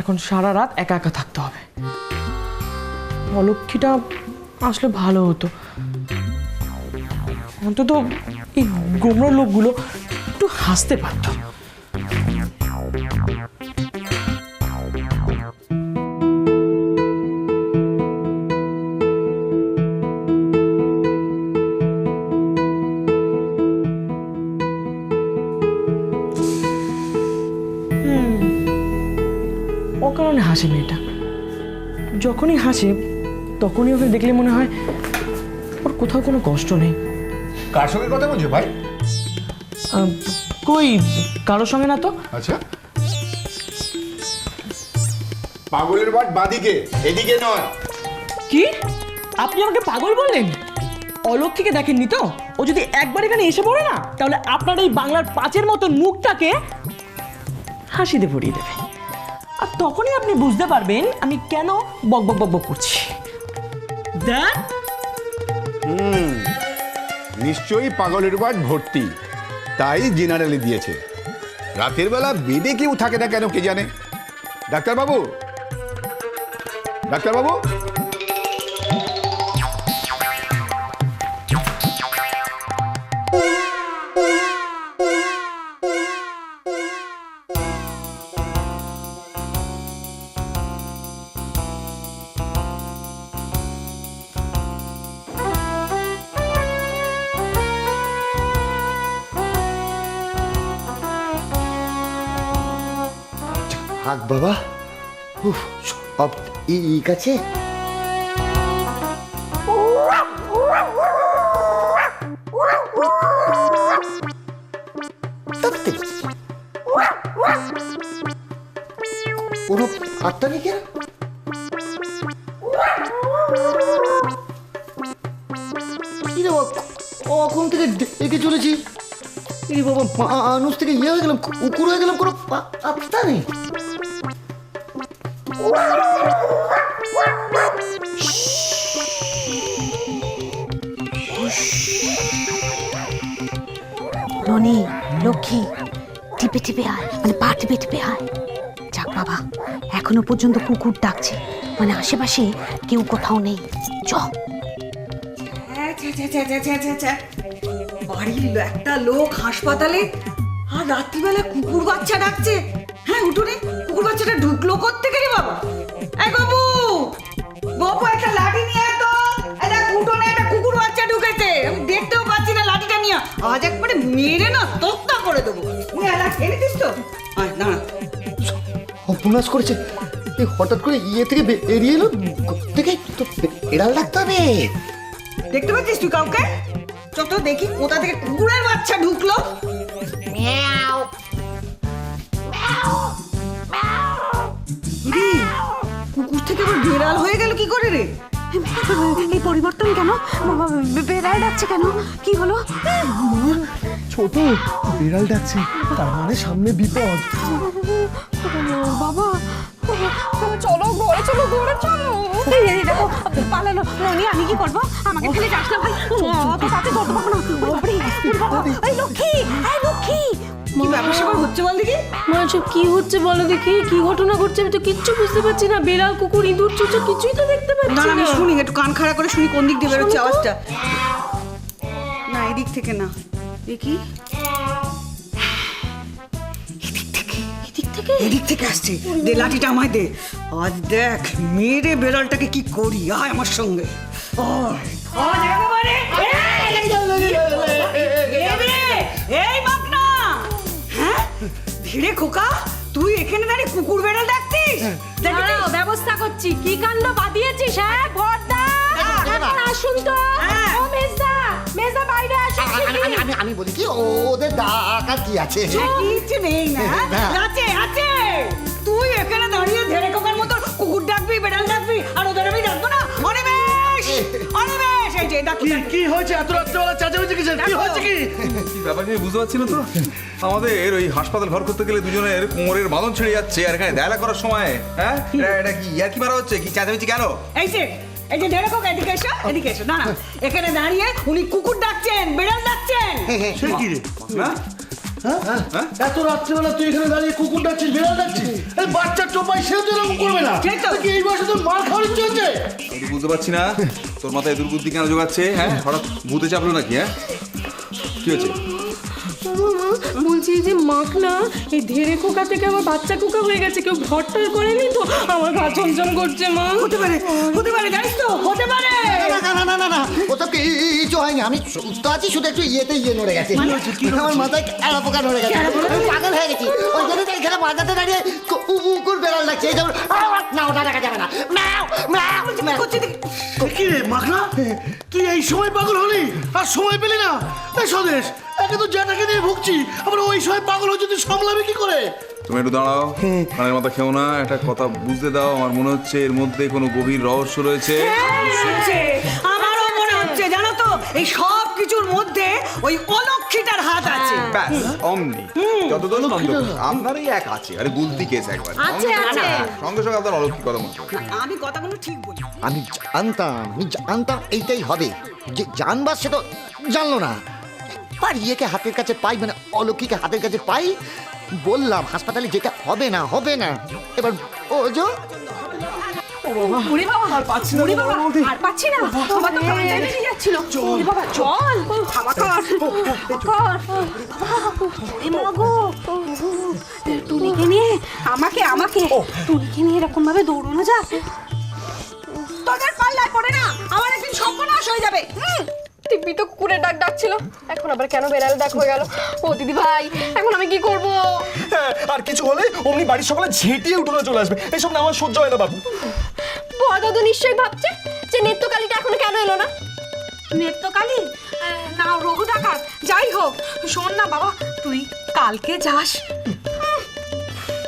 এখন সারা রাত একা একা থাকতে হবে। অলক্ষীটা আসলে ভালো হতো, অন্তত এই গোমরা লোকগুলো একটু হাসতে পারত। অকারণে হাসে মেয়েটা, যখনই হাসে তখনই ওকে দেখলে মনে হয় ওর কোথাও কোনো কষ্ট নেই। কার সঙ্গে কথা বলছো ভাই? কই কারোর সঙ্গে না তো। আচ্ছা, পাগলের বাট বাদিকে, এদিকে নয়। কি আপনি আমাকে পাগল বললেন? অলক্ষীকে দেখেননি তো? ও যদি একবার এখানে এসে পড়ে না, তাহলে আপনার এই বাংলার পাঁচের মতন মুখটাকে হাসিতে ভরিয়ে দেবে, আর তখনই আপনি বুঝতে পারবেন আমি কেন বক বক বক বক করছি। দেখ, নিশ্চয়ই পাগলের বাট ভর্তি, তাই জেনারেলে দিয়েছে। রাতের বেলা বেডে কেউ থাকে না কেন কে জানে। ডাক্তারবাবু, ডাক্তারবাবু, হাক বাবা, সব ঠিক আছে? কোনো আটটা নেই কেন? কি রে বাবা, কখন থেকে ডেকে চলেছি, এই বাবা মানুষ থেকে ইয়ে হয়ে গেলাম, কুকুর হয়ে গেলাম, কোনো আটটা নেই। ননি, লক্ষ্মী, টিপে টিপে আয়, মানে পা টিপে টিপে আয়। যাক বাবা, এখনো পর্যন্ত কুকুর ডাকছে, মানে আশেপাশে কেউ কোথাও নেই। চ। বাড়ির একটা লোক হাসপাতালে আর রাত্রিবেলা কুকুর বাচ্চা ডাকছে। হ্যাঁ উঠোনে কুকুর বাচ্চাটা ঢুকলো কোত্থেকে রে বাবা? এই বাবু, বাবু একটা লাঠি নিয়ে আয় তো। এটা উঠোনে একটা কুকুর বাচ্চা ঢুকেছে, আমি দেখতেও পাচ্ছি না লাঠিটা নিয়ে। আজ একবারে মেরে না তক্তা করে দেবো। নিয়ে লাঠি এনেছিস তো? আয় না, অপনাশ করেছে, এই হঠাৎ করে ইয়ে থেকে বেরিয়ে এলো থেকে, তো এড়াল রাখতে হবে। দেখতে পাচ্ছিস তুই কাউকে? চল তো দেখি কোথা থেকে কুকুরের বাচ্চা ঢুকলো। ইরে, কুকুর থেকে আবার বিড়াল হয়ে গেল কি করে রে? এই পরিবর্তন কেন? বেড়াল ডাকছে কেন? কি হলো? ছোট বিড়াল ডাকছে, তার মানে সামনে বিপদ। বাবা, চলো ঘরে, চলো ঘরে, চলো। এই দেখো পালালো। ননি, আমি কি করবো? আমাকে ফেলে যাস না ভাই, অত তাতে ধরতে পারবো না। এই লক্ষ্মী, এই লক্ষ্মী, কি ব্যাপার স্যাপার হচ্ছে বল দেখি। মা, সব কি হচ্ছে বলো দেখি, কি ঘটনা ঘটছে? আমি তো কিচ্ছু বুঝতে পারছি না। বেড়াল, কুকুর, ইঁদুর, চুচো কিছুই তো দেখতে পাচ্ছি না না। আমি শুনি, একটু কান খাড়া করে শুনি কোন দিক দিয়ে বেরোচ্ছে আওয়াজটা। না এদিক থেকে না, দেখি এদিক থেকে আসছে। দে লাঠিটা আমায় দে। আজ দেখ মেরে বেড়ালটাকে কি করি। আয় আমার সঙ্গে। আজ একেবারে এই মাগনা, হ্যাঁ ধীরে খোকা, তুই এখানে দাঁড়িয়ে কুকুর বেড়াল ডাকতিস? দাঁড়াও, ব্যবস্থা করছি। কি কাণ্ড বাদিয়েছিস? হ্যাঁ বড়দা, এখন আসুন তো। ও মেজদা, মেজদা বাইরে আসুন। আমি বলি কি, ওদের ডাকার কি আছে? কিছু নেই না, আছে আছে। তুই এখানে দাঁড়িয়ে ধেড়ে খোকার মতো কুকুর ডাকবি, বেড়াল ডাকবি, আর ওদের আমি ডাকবো না? অনিমেষ, অনিমেষ, এই যে ডাকবি। কি হয়েছে এত রাত্রেবেলা চেঁচামেচি কিসের? কি হয়েছে কি? কি ব্যাপার আমি বুঝতে পারছি না তো। আমাদের ওই হাসপাতাল ঘর করতে গেলে দুজনের কোমরের বাঁধন ছেড়ে যাচ্ছে, আর এখানে ডায়লগ করার সময় হ্যাঁ এটা কি ইয়ার কি মারা হচ্ছে? কি চেঁচামেচি কেন? এই যে ধেড়ে খোকা, এদিকে এসো, এদিকে এসো। না না, এখানে দাঁড়িয়ে উনি কুকুর ডাকছেন, বেড়াল ডাকছেন। সে কি রে? না হ্যাঁ? এত রাত্রিবেলা তুই এখানে দাঁড়িয়ে কুকুর ডাকছিস, বিড়াল ডাকছিস? এই বাচ্চার টোপাই সেও তো এরকম করবে না। কি এই বয়সে তোর মার খাওয়ার ইচ্ছে হচ্ছে? আমি তো বুঝতে পারছি না তোর মাথায় দুর্বুদ্ধি কেন জোগাচ্ছে, হ্যাঁ? হঠাৎ ভূতে চাপলো নাকি, হ্যাঁ? কি হচ্ছে? বলছি যে মাখ না এই ধেরে খোকা থেকে আমার বাচ্চা খোকা হয়ে গেছে, কেউ ভরটর করেনি তো? আমার গা চমচম করছে মা। হতে পারে জানিস তো, হতে পারে। না ও তো কিছু হয়নি, আমি সুস্থ আছি, শুধু একটু ইয়ে নড়ে গেছে। আমার মাথায় এড়া পোকা নড়ে গেছে, আমি পাগল হয়ে গেছি। ওই জন্য তো এখানে বাজাতে দাঁড়িয়ে কুকুর বেড়াল লাগছে। এই যেমন না, ওটা দেখা যাবে না। কি রে মাখনা, তুই এই সময় পাগল হলি আর সময় পেলি না? এই স্বদেশ, একে তো জ্যাঠাকে নিয়ে ভুগছি, আবার ওই সময় পাগল হয়ে যদি সামলাবি কি করে? তুমি একটু দাঁড়াও, কানের মাথা খেও না, একটা কথা বুঝতে দাও। আমার মনে হচ্ছে এর মধ্যে কোনো গভীর রহস্য রয়েছে। আমারও মনে হচ্ছে, জানো তো, এই সব কিছুর মধ্যে ওই অলক্ষীটার হাত আছে। ব্যাস অমনি যত দোষ তত আপনারই এক আছে। আরে গুলতি কেস একবার আছে। সঙ্গে সঙ্গে আপনার অলক্ষী কথা মনে হয়। আমি কথাগুলো ঠিক বলি। আমি জানতাম এইটাই হবে। যে জানবার সে তো জানলো না। আর ইয়েকে হাতের কাছে পাই, মানে অলক্ষীকে হাতের কাছে পাই, বললাম হাসপাতালে যেটা হবে না। এবার ও যে ওরে বাবা, আর পাচ্ছি না, আর পাচ্ছি না, আমার তো প্রাণটা বেরিয়ে যাচ্ছিল। ওরে বাবা, চল খাওয়া কর। ওরে মা গো, টুনিকে নিয়ে আমাকে টুনিকে নিয়ে এরকম ভাবে দৌড়ানো যাক? তোদের পাল্লায় পড়ে না, আমার একদিন সর্বনাশ হয়ে যাবে। দিব্যি তো কুকুরের ডাক ডাকছিল, এখন আবার কেন বেড়াল ডাক হয়ে গেল? ও দিদি ভাই, এখন আমি কি করব? আর কিছু হলে অমনি বাড়ির সকালে ঝেঁটিয়ে উঠোনে চলে আসবে। এসব না আমার সহ্য হয় না বাবু। দাদু নিশ্চয়ই ভাবছে যে নেত্যকালীটা এখনো কেন এলো না। নেত্যকালী না রঘু ডাকাত, যাই হোক, শোন না বাবা, তুই কালকে যাস।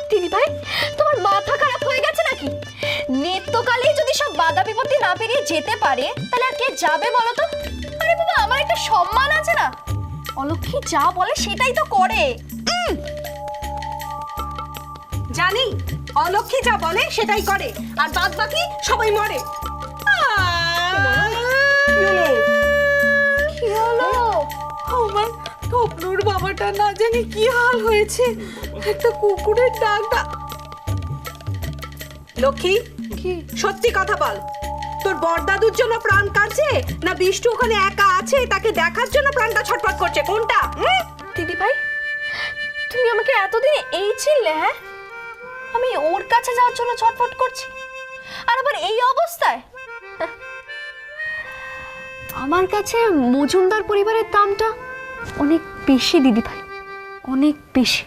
দিদি ভাই, তোমার মাথা খারাপ হয়ে গেছে নাকি? নেত্যকালী যদি সব বাধা বিপত্তি না পেরিয়ে যেতে পারে, তাহলে আর কে যাবে বলো তো? আরে বাবা, আমার একটা সম্মান আছে না? অলক্ষী যা বলে সেটাই তো করে। জানি অলক্ষী যা বলে সেটাই করে, আর বাদ বাকি সবাই মরে। কি হলো? আমার টপনুর বাবাটা না জানি কি হাল হয়েছে, একটা কুকুরের ডাক। লক্ষ্মী, সত্যি কথা বল, তোর বড়দাদুর জন্য প্রাণ কাটছে না বিষ্টু ওখানে একা আছে তাকে দেখার জন্য প্রাণটা ছটফট করছে, কোনটা? দিদি ভাই, তুমি আমাকে এতদিন এই ছিলে, হ্যাঁ? আমি ওর কাছে যাওয়ার জন্য ছটফট করছি, আর আবার এই অবস্থায়। আমার কাছে মজুমদার পরিবারের দামটা অনেক বেশি দিদি ভাই, অনেক বেশি।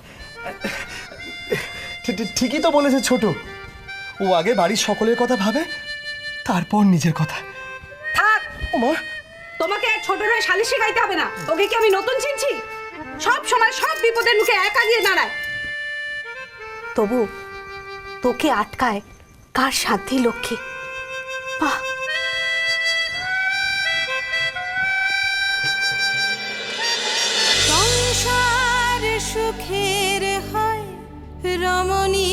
ঠিকই তো বলেছে ছোট, ও আগে বাড়ির সকলের কথা ভাবে, তারপর নিজের কথা। থাক, মা, তোমাকে আর ছোট হয়ে সালিশ শেখাইতে হবে না। ওকে কি আমি নতুন চিনছি? সব সময় সব বিপদের মুখে একা গিয়ে দাঁড়ায়। তবু তোকে আটকায় কার সাধ্যি লক্ষ্মী? বাহ, সংসার সুখের হয় রমণী